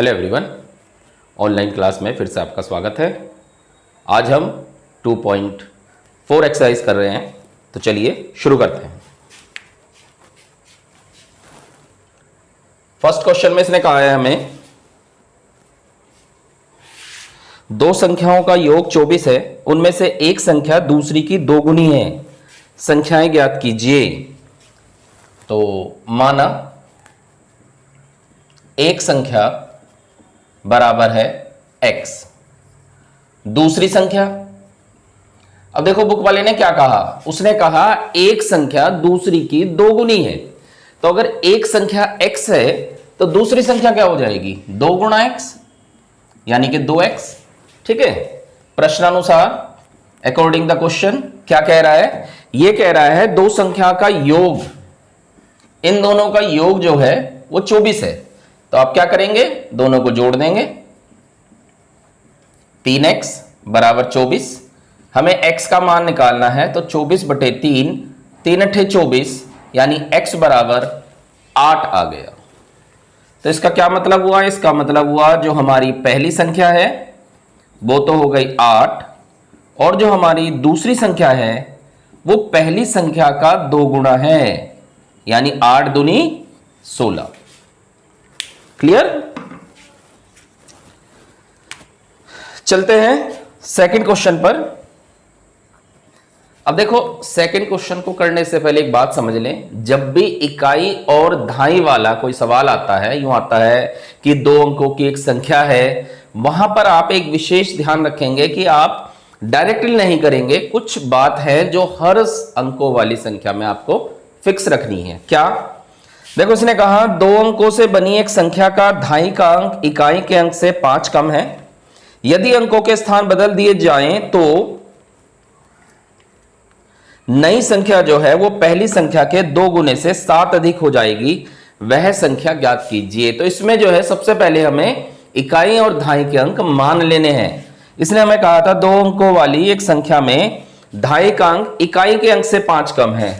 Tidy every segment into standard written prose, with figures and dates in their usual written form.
Hello everyone, online class में फिर से आपका स्वागत है। आज हम 2.4 एक्सरसाइज कर रहे हैं, तो चलिए शुरू करते हैं। फर्स्ट क्वेश्चन में इसने कहा है हमें दो संख्याओं का योग 24 है, उनमें से एक संख्या दूसरी की दोगुनी है, संख्याएं ज्ञात कीजिए। तो माना एक संख्या बराबर है x, दूसरी संख्या, अब देखो बुक वाले ने क्या कहा, उसने कहा एक संख्या दूसरी की दोगुनी है। तो अगर एक संख्या x है तो दूसरी संख्या क्या हो जाएगी, 2 गुणा x, यानी कि 2x। ठीक है, प्रश्नानुसार अकॉर्डिंग द क्वेश्चन क्या कह रहा है, यह कह रहा है दो संख्या का योग, इन दोनों का योग जो है वो 24 है। तो आप क्या करेंगे, दोनों को जोड़ देंगे, 3x बराबर 24। हमें x का मान निकालना है, तो 24 बटे 3, 3 अट्ठे 24, यानी x बराबर 8 आ गया। तो इसका क्या मतलब हुआ, इसका मतलब हुआ जो हमारी पहली संख्या है वो तो हो गई 8, और जो हमारी दूसरी संख्या है वो पहली संख्या का 2 गुना है, यानी 8 दूनी 16। क्लियर। चलते हैं सेकंड क्वेश्चन पर। अब देखो सेकंड क्वेश्चन को करने से पहले एक बात समझ लें, जब भी इकाई और दहाई वाला कोई सवाल आता है, यूं आता है कि दो अंकों की एक संख्या है, वहां पर आप एक विशेष ध्यान रखेंगे कि आप डायरेक्टली नहीं करेंगे, कुछ बात है जो हर अंकों वाली संख्या में आपको फिक्स रखनी है। क्या, देखो इसने कहा दो अंकों से बनी एक संख्या का दहाई का अंक इकाई के अंक से 5 कम है, यदि अंकों के स्थान बदल दिए जाएं तो नई संख्या जो है वो पहली संख्या के 2 गुने से 7 अधिक हो जाएगी, वह संख्या ज्ञात कीजिए। तो इसमें जो है सबसे पहले हमें इकाई और दहाई के अंक मान लेने हैं। इसने हमें कहा था दो अंकों वाली एक संख्या में दहाई का अंक इकाई के अंक से 5 कम है,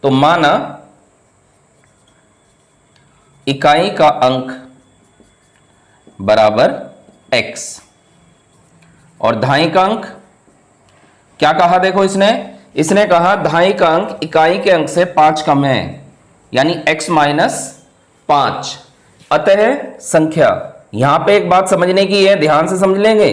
तो माना इकाई का अंक बराबर x और दहाई का अंक क्या कहा, देखो इसने कहा दहाई का अंक इकाई के अंक से 5 कम है, यानी x माइनस 5। अतः संख्या, यहां पे एक बात समझने की है, ध्यान से समझ लेंगे।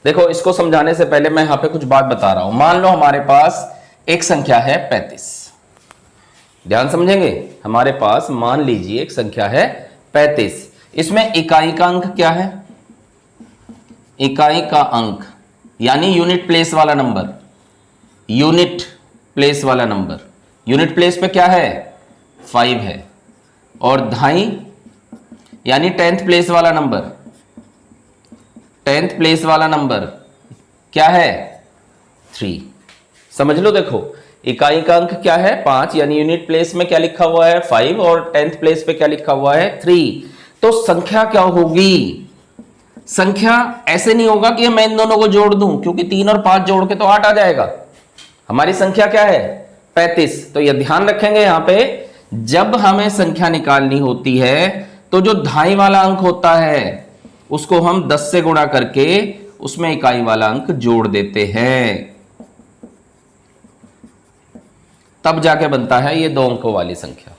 देखो इसको समझाने से पहले मैं यहां पे कुछ बात बता रहा हूं। मान लो हमारे पास एक संख्या है 35, ध्यान समझेंगे, हमारे पास मान लीजिए एक संख्या है 35, इसमें इकाई का अंक क्या है, इकाई का अंक यानी यूनिट प्लेस वाला नंबर, यूनिट प्लेस वाला नंबर, यूनिट प्लेस पे क्या है 5 है, और दहाई यानी 10th प्लेस वाला नंबर, 10th प्लेस वाला नंबर क्या है 3। समझ लो, देखो इकाई का अंक क्या है 5, यानी यूनिट प्लेस में क्या लिखा हुआ है 5, और 10th प्लेस पे क्या लिखा हुआ है 3। तो संख्या क्या होगी, संख्या ऐसे नहीं होगा कि मैं इन दोनों को जोड़ दूं, क्योंकि 3 और 5 जोड़ के तो 8 आ जाएगा। हमारी संख्या क्या है 35। तो यह ध्यान रखेंगे, यहां पे जब हमें संख्या निकालनी होती है तो जो दहाई वाला अंक होता है उसको हम 10 से गुणा करके उसमें इकाई वाला अंक जोड़ देते हैं, तब जाके बनता है ये 2 अंकों वाली संख्या।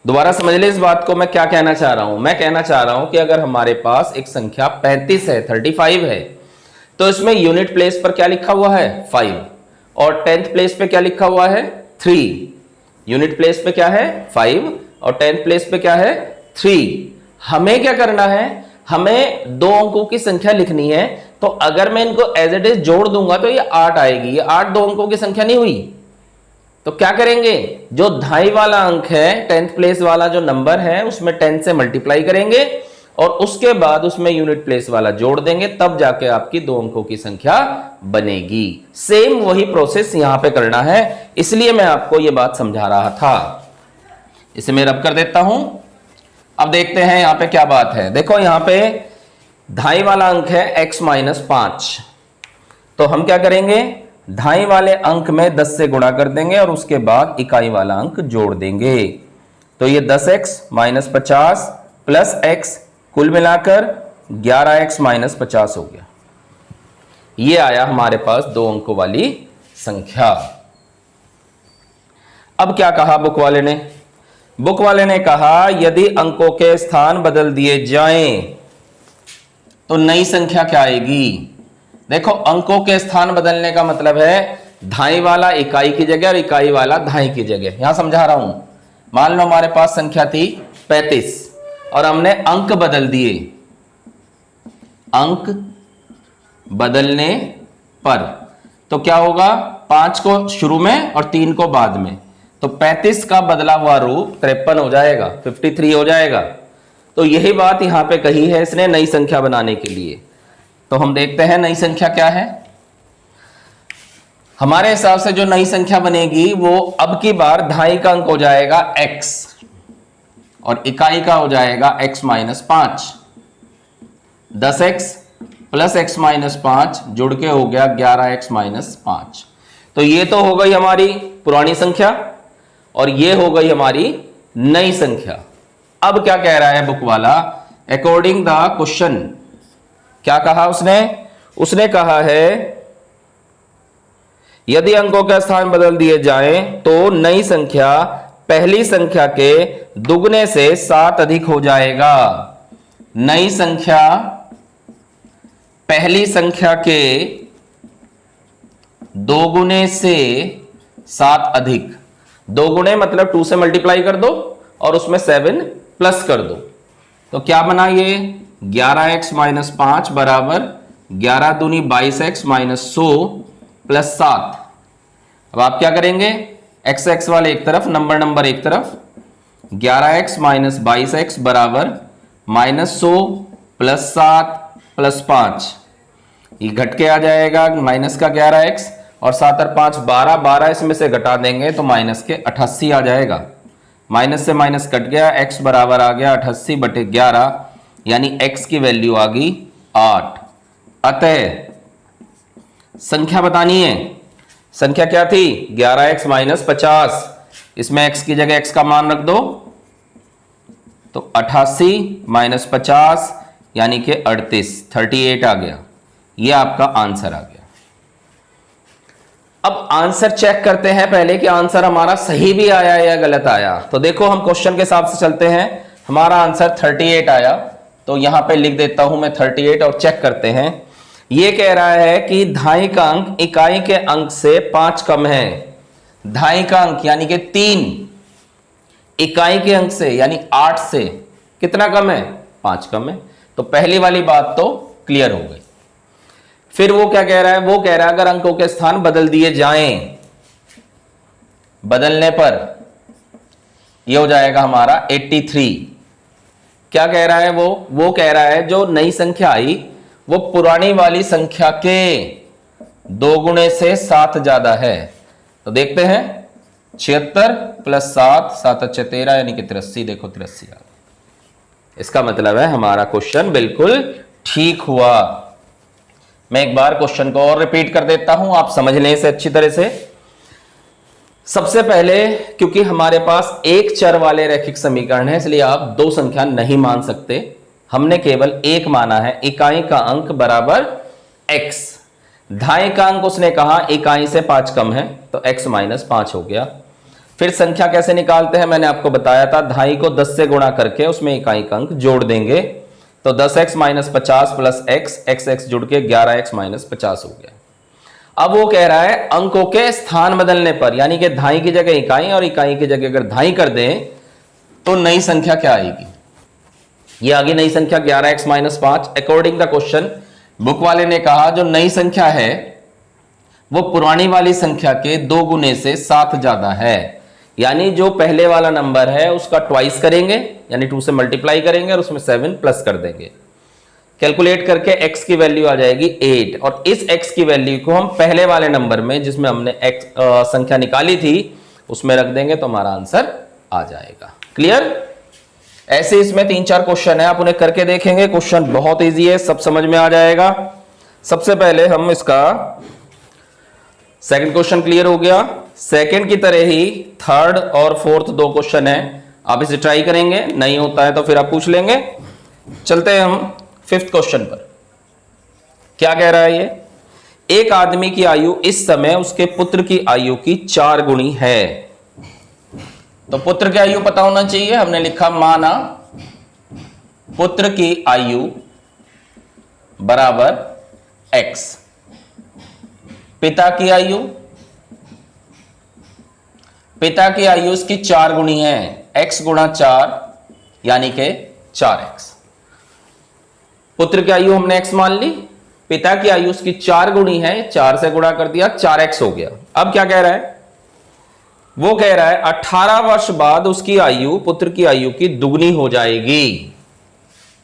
दोबारा समझ ले इस बात को, मैं क्या कहना चाह रहा हूं, मैं कहना चाह रहा हूं कि अगर हमारे पास एक संख्या 35 है, 35 है, तो इसमें यूनिट प्लेस पर क्या लिखा हुआ है 5, और 10th प्लेस पे क्या लिखा हुआ है 3। यूनिट प्लेस पे क्या है 5 और 10th प्लेस पे क्या है 3। हमें क्या करना है, हमें 2 अंकों की संख्या लिखनी है। तो अगर मैं इनको एज इट इज जोड़ दूंगा तो ये 8 आएगी, ये 8 2 अंकों की संख्या नहीं हुई। तो क्या करेंगे, जो दहाई वाला अंक है 10th प्लेस वाला जो नंबर है उसमें 10 से मल्टीप्लाई करेंगे, और उसके बाद उसमें यूनिट प्लेस वाला जोड़ देंगे, तब जाके आपकी 2 अंकों की संख्या बनेगी। सेम वही प्रोसेस यहां पे करना है, इसलिए मैं आपको यह बात समझा रहा था। इसे मैं रब कर देता हूं। अब देखते हैं यहां पे क्या बात है। देखो यहां पे दहाई वाला अंक है x माइनस 5, तो हम क्या करेंगे, दहाई वाले अंक में 10 से गुणा कर देंगे और उसके बाद इकाई वाला अंक जोड़ देंगे। तो ये 10x माइनस 50 प्लस x, कुल मिलाकर 11x माइनस 50 हो गया। ये आया हमारे पास 2 अंकों वाली संख्या। अब क्या कहा बुक वाले ने? बुक वाले ने कहा यदि अंकों के स्थान बदल दिए जाएं तो नई संख्या क्या आएगी? देखो, अंकों के स्थान बदलने का मतलब है धाई वाला इकाई की जगह और इकाई वाला धाई की जगह। यहां समझा रहा हूं, मान लो हमारे पास संख्या थी 35 और हमने अंक बदल दिए। अंक बदलने पर तो क्या होगा? 5 को शुरू में और 3 को बाद में, तो 35 का बदला हुआ रूप 53 हो जाएगा, 53 हो जाएगा। तो यही बात यहां पे कही है इसने नई संख्या बनाने के लिए। तो हम देखते हैं नई संख्या क्या है। हमारे हिसाब से जो नई संख्या बनेगी वो अब की बार धाई का अंक हो जाएगा x और इकाई का हो जाएगा x minus 5। 10x plus x minus 5 जुड़ के हो गया 11x माइनस 5। तो ये तो हो गई हमारी पुरानी संख्या और ये हो गई हमारी नई संख्या। अब क्या कह रहा है बुक वाला? अकॉर्डिंग द क्वेश्चन, क्या कहा उसने? उसने कहा है यदि अंकों का स्थान बदल दिए जाएं तो नई संख्या पहली संख्या के दुगने से 7 अधिक हो जाएगा। नई संख्या पहली संख्या के दोगुने से 7 अधिक। दोगुने मतलब 2 से मल्टीप्लाई कर दो और उसमें 7 प्लस कर दो। तो क्या बना ये? 11x माइनस 5 बराबर 11 दूनी 22x माइनस 100 प्लस 7। अब आप क्या करेंगे? एक्स एक्स वाले एक तरफ, नंबर एक तरफ। 11x माइनस 22x बराबर माइनस 100 प्लस 7 प्लस 5। ये घट के आ जाएगा माइनस का 11x और 7 और 5 12, 12 इसमें से घटा देंगे तो माइनस के 88 आ जाएगा। माइनस से माइनस कट गया, x बराबर आ गया 88/11, यानी x की वैल्यू आ गई 8। अतः संख्या बतानी है। संख्या क्या थी? 11x minus 50। इसमें x की जगह x का मान रख दो तो 88 माइनस 50 यानी कि 38 आ गया। ये आपका आंसर आ गया। अब आंसर चेक करते हैं पहले कि आंसर हमारा सही भी आया या गलत आया। तो देखो, हम क्वेश्चन के हिसाब से चलते हैं। हमारा आंसर 38 आया, तो यहां पे लिख देता हूं मैं 38 और चेक करते हैं। ये कह रहा है कि धाई का अंक इकाई के अंक से 5 कम है। धाई का अंक यानी कि 3 इकाई के अंक से यानी 8 से कितना कम है? 5 कम है। तो पहली वाली बात तो क्लियर हो गई। फिर वो क्या कह रहा है? वो कह रहा है अगर अंकों के स्थान बदल दिए जाएं, बदलने पर ये हो जाएगा हमारा 83। क्या कह रहा है वो कह रहा है जो नई संख्या आई वो पुरानी वाली संख्या के 2 गुणे से 7 ज्यादा है। तो देखते हैं, 76 प्लस 7, 7 अच्छे 13 यानी कि 83। देखो 83 आ गया। इसका मतलब है हमारा क्वेश्चन बिल्कुल ठीक हुआ। मैं एक बार क्वेश्चन को और रिपीट कर देता हूं, आप समझ लें इसे अच्छी तरह से। सबसे पहले, क्योंकि हमारे पास एक चर वाले रैखिक समीकरण है, इसलिए आप 2 संख्या नहीं मान सकते। हमने केवल एक माना है। इकाई का अंक बराबर x। धाई का अंक उसने कहा इकाई से 5 कम है, तो x माइनस 5 हो गया। फिर संख्या कैसे निकालते हैं मैंने आपको बताया था। धाई को 10 से गुणा करके उसमें इकाई का अंक जोड़ देंगे, तो 10x माइनस 50 प्लस x जुड़ के 11x माइनस 50 हो गया। अब वो कह रहा है अंकों के स्थान बदलने पर, यानी कि धाई की जगह इकाई और इकाई की जगह अगर धाई कर दें तो नई संख्या क्या आएगी? ये आगे नई संख्या 11x minus 5। According the question, book वाले ने कहा जो नई संख्या है वो पुरानी वाली संख्या के 2 गुने से 7 ज्यादा है। यानी जो पहले वाला नंबर है उसका ट्वाइस करेंगे, यानी 2 से मल्टीप्लाई करेंगे और उसमें 7 प्लस कर देंगे। कैलकुलेट करके x की वैल्यू आ जाएगी 8, और इस x की वैल्यू को हम पहले वाले नंबर में जिसमें हमने संख्या निकाली थी उसमें रख देंगे तो हमारा आंसर आ जाएगा। क्लियर? ऐसे इसमें 3-4 क्वेश्चन है, आप उन्हें करके देखेंगे। क्वेश्चन बहुत इजी है, सब समझ में आ जाएगा। सबसे पहले हम इसका सेकंड क्वेश्चन क्लियर हो गया। सेकंड की तरह ही थर्ड और फोर्थ 2 क्वेश्चन है, आप इसे ट्राई करेंगे, नहीं होता है तो फिर आप पूछ लेंगे। चलते हैं हम 5th क्वेश्चन पर। क्या कह रहा है ये? एक आदमी की आयु इस समय उसके पुत्र की आयु की 4 गुनी है। तो पुत्र की आयु पता होना चाहिए। हमने लिखा माना पुत्र की आयु बराबर x, पिता की आयु, पिता की आयु इसकी 4 गुनी है, x गुणा 4 यानी के 4x। पुत्र की आयु हमने x मान ली, पिता की आयु उसकी 4 गुनी है, 4 से गुणा कर दिया, 4x हो गया। अब क्या कह रहा है? वो कह रहा है 18 वर्ष बाद उसकी आयु पुत्र की आयु की दुगनी हो जाएगी।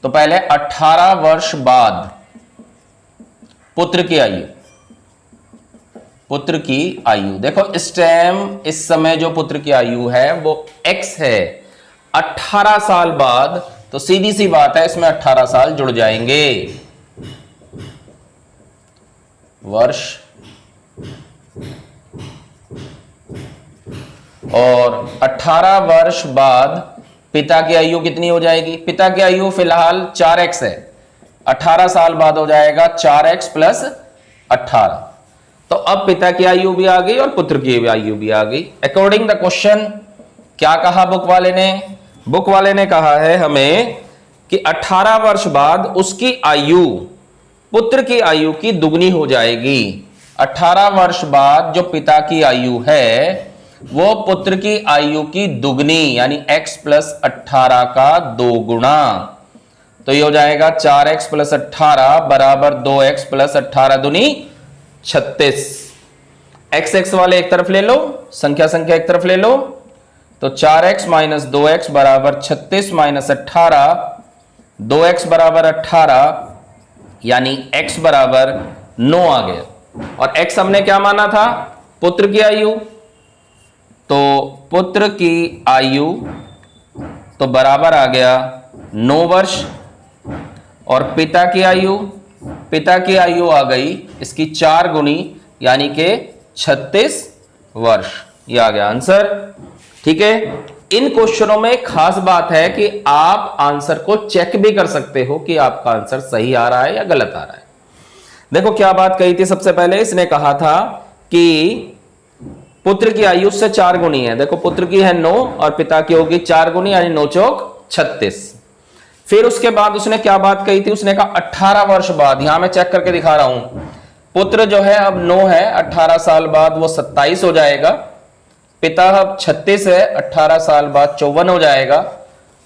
तो पहले 18 वर्ष बाद पुत्र की आयु, पुत्र की आयु देखो इस टाइम, इस समय जो पुत्र की आयु है वो x है। 18 साल बाद, तो सीधी सी बात है इसमें 18 साल जुड़ जाएंगे। वर्ष और 18 वर्ष बाद पिता की आयु कितनी हो जाएगी? पिता की आयु फिलहाल 4x है, 18 साल बाद हो जाएगा 4x प्लस 18। तो अब पिता की आयु भी आ गई और पुत्र की आयु भी आ गई। अकॉर्डिंग द क्वेश्चन क्या कहा बुक वाले ने? बुक वाले ने कहा है हमें कि 18 वर्ष बाद उसकी आयु पुत्र की आयु की दुगनी हो जाएगी। 18 वर्ष बाद जो पिता की आयु है वो पुत्र की आयु की दुगनी यानी x प्लस 18 का 2 गुणा। तो ये हो जाएगा 4x प्लस 18 बराबर 2x प्लस 18 दूनी 36। x वाले एक तरफ ले लो, संख्या संख्या एक तरफ ले लो। तो 4x माइनस 2x बराबर 36 माइनस 18, 2x बराबर 18 यानी x बराबर 9 आ गया। और x हमने क्या माना था? पुत्र की आयु। तो पुत्र की आयु तो बराबर आ गया 9 वर्ष, और पिता की आयु, पिता की आयु आ गई इसकी 4 गुनी यानी के 36 वर्ष। ये आ गया आंसर। ठीक है, इन क्वेश्चनों में खास बात है कि आप आंसर को चेक भी कर सकते हो कि आपका आंसर सही आ रहा है या गलत आ रहा है। देखो क्या बात कही थी सबसे पहले, इसने कहा था कि पुत्र की आयु से 4 गुनी है। देखो पुत्र की है 9 और पिता की होगी 4 गुनी यानी 9 चौक 36। फिर उसके बाद उसने क्या बात कही थी? उसने कहा 18 वर्ष बाद, यहां मैं चेक करके दिखा रहा हूं, पुत्र जो है अब 9 है, 18 साल बाद वो 27 हो जाएगा। पिता अब 36 है, 18 साल बाद 54 हो जाएगा।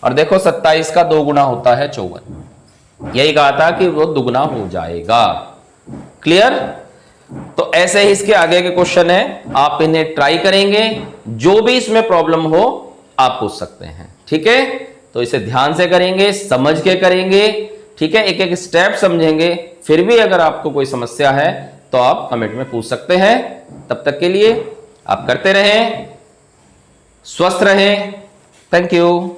और देखो 27 का 2 गुना होता है 54। यही कहा था कि वो दुगना हो जाएगा। क्लियर? तो ऐसे ही इसके आगे के क्वेश्चन है, आप इन्हें ट्राई करेंगे, जो भी इसमें प्रॉब्लम हो आप पूछ सकते हैं। ठीक है, तो इसे ध्यान से करेंगे, समझ के करेंगे। ठीक है, एक एक स्टेप समझेंगे। फिर भी अगर आपको कोई समस्या है तो आप कमेंट में पूछ सकते हैं। तब तक के लिए आप करते रहें, स्वस्थ रहें। Thank you.